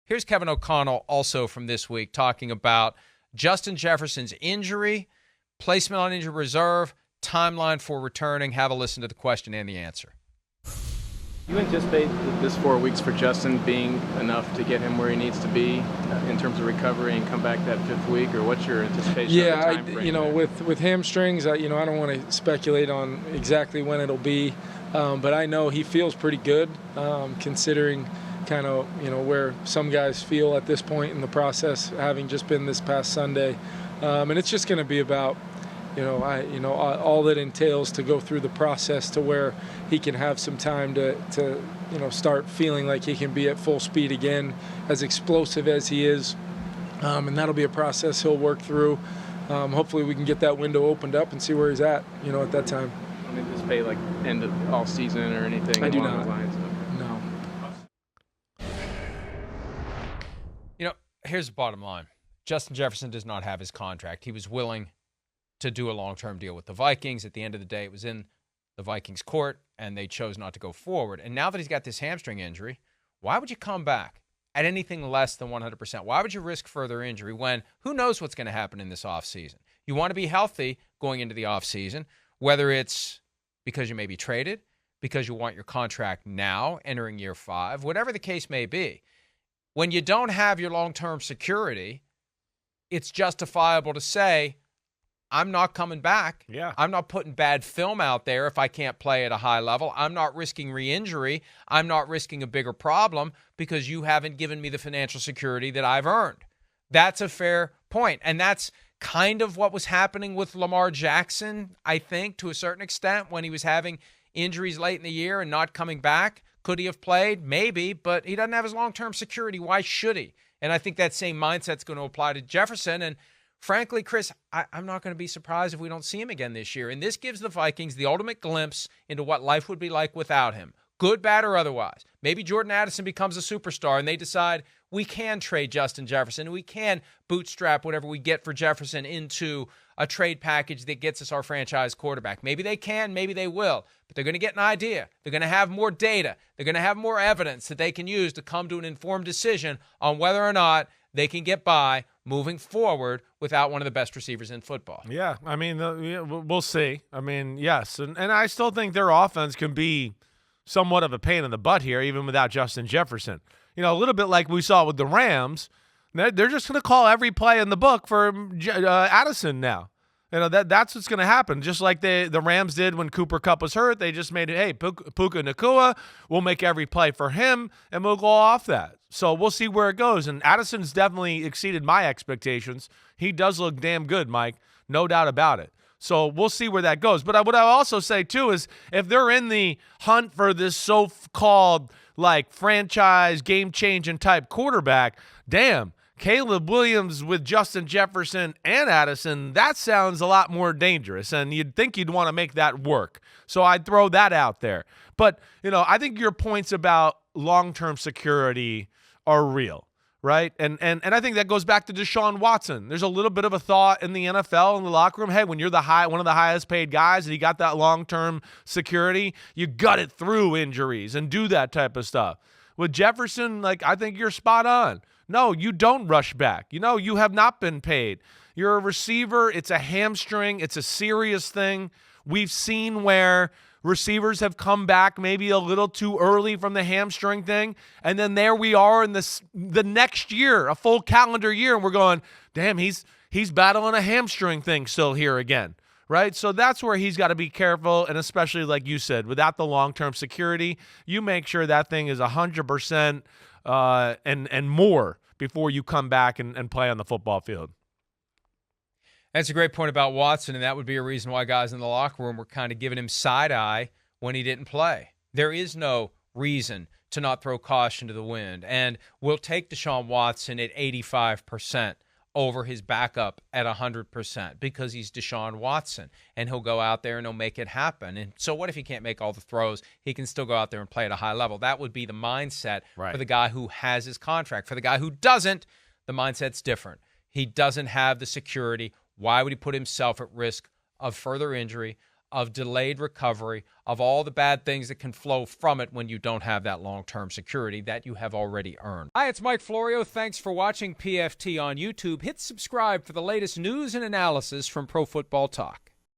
Here's Kevin O'Connell also from this week talking about Justin Jefferson's injury, placement on injured reserve, timeline for returning. Have a listen to the question and the answer. You anticipate this 4 weeks for Justin being enough to get him where he needs to be in terms of recovery and come back that 5th week, or what's your anticipation of the time frame? With hamstrings, I don't want to speculate on exactly when it'll be, but I know he feels pretty good, considering kind of where some guys feel at this point in the process, having just been this past Sunday, and it's just going to be about all that entails to go through the process to where he can have some time to start feeling like he can be at full speed again, as explosive as he is. And that'll be a process he'll work through. Hopefully we can get that window opened up and see where he's at, at that time. I mean, anticipate like end of all season or anything I do along not. those lines? No. Here's the bottom line. Justin Jefferson does not have his contract. He was willing to do a long-term deal with the Vikings. At the end of the day, it was in the Vikings' court, and they chose not to go forward. And now that he's got this hamstring injury, why would you come back at anything less than 100%? Why would you risk further injury when who knows what's going to happen in this offseason? You want to be healthy going into the offseason, whether it's because you may be traded, because you want your contract now, entering year 5, whatever the case may be. When you don't have your long-term security, it's justifiable to say, I'm not coming back. Yeah. I'm not putting bad film out there if I can't play at a high level. I'm not risking re-injury. I'm not risking a bigger problem because you haven't given me the financial security that I've earned. That's a fair point. And that's kind of what was happening with Lamar Jackson, I think, to a certain extent, when he was having injuries late in the year and not coming back. Could he have played? Maybe, but he doesn't have his long-term security. Why should he? And I think that same mindset's going to apply to Jefferson. And frankly, Chris, I'm not going to be surprised if we don't see him again this year. And this gives the Vikings the ultimate glimpse into what life would be like without him, good, bad, or otherwise. Maybe Jordan Addison becomes a superstar and they decide we can trade Justin Jefferson and we can bootstrap whatever we get for Jefferson into a trade package that gets us our franchise quarterback. Maybe they can, maybe they will, but they're going to get an idea. They're going to have more data. They're going to have more evidence that they can use to come to an informed decision on whether or not they can get by moving forward without one of the best receivers in football. Yeah, I mean, we'll see. I mean, yes, and I still think their offense can be somewhat of a pain in the butt here, even without Justin Jefferson. A little bit like we saw with the Rams. They're just going to call every play in the book for Addison now. That's what's going to happen. Just like the Rams did when Cooper Kupp was hurt. They just made it, hey, Puka Nacua, we'll make every play for him, and we'll go off that. So we'll see where it goes. And Addison's definitely exceeded my expectations. He does look damn good, Mike. No doubt about it. So we'll see where that goes. But what I also say, too, is if they're in the hunt for this so-called franchise game-changing type quarterback, damn, Caleb Williams with Justin Jefferson and Addison, that sounds a lot more dangerous, and you'd think you'd want to make that work. So I'd throw that out there. But, I think your points about long-term security are real, right? And I think that goes back to Deshaun Watson. There's a little bit of a thought in the NFL, in the locker room, hey, when you're one of the highest paid guys and you got that long-term security, you gut it through injuries and do that type of stuff. With Jefferson, I think you're spot on. No, you don't rush back. You have not been paid. You're a receiver. It's a hamstring. It's a serious thing. We've seen where receivers have come back maybe a little too early from the hamstring thing, and then there we are in the next year, a full calendar year, and we're going, damn, he's battling a hamstring thing still here again, right? So that's where he's got to be careful, and especially like you said, without the long-term security, you make sure that thing is 100% and more before you come back and play on the football field. That's a great point about Watson, and that would be a reason why guys in the locker room were kind of giving him side-eye when he didn't play. There is no reason to not throw caution to the wind, and we'll take Deshaun Watson at 85% over his backup at 100% because he's Deshaun Watson, and he'll go out there and he'll make it happen. And so what if he can't make all the throws? He can still go out there and play at a high level. That would be the mindset for the guy who has his contract. For the guy who doesn't, the mindset's different. He doesn't have the security. Why would he put himself at risk of further injury, of delayed recovery, of all the bad things that can flow from it when you don't have that long-term security that you have already earned. Hi, it's Mike Florio. Thanks for watching PFT on YouTube. Hit subscribe for the latest news and analysis from Pro Football Talk.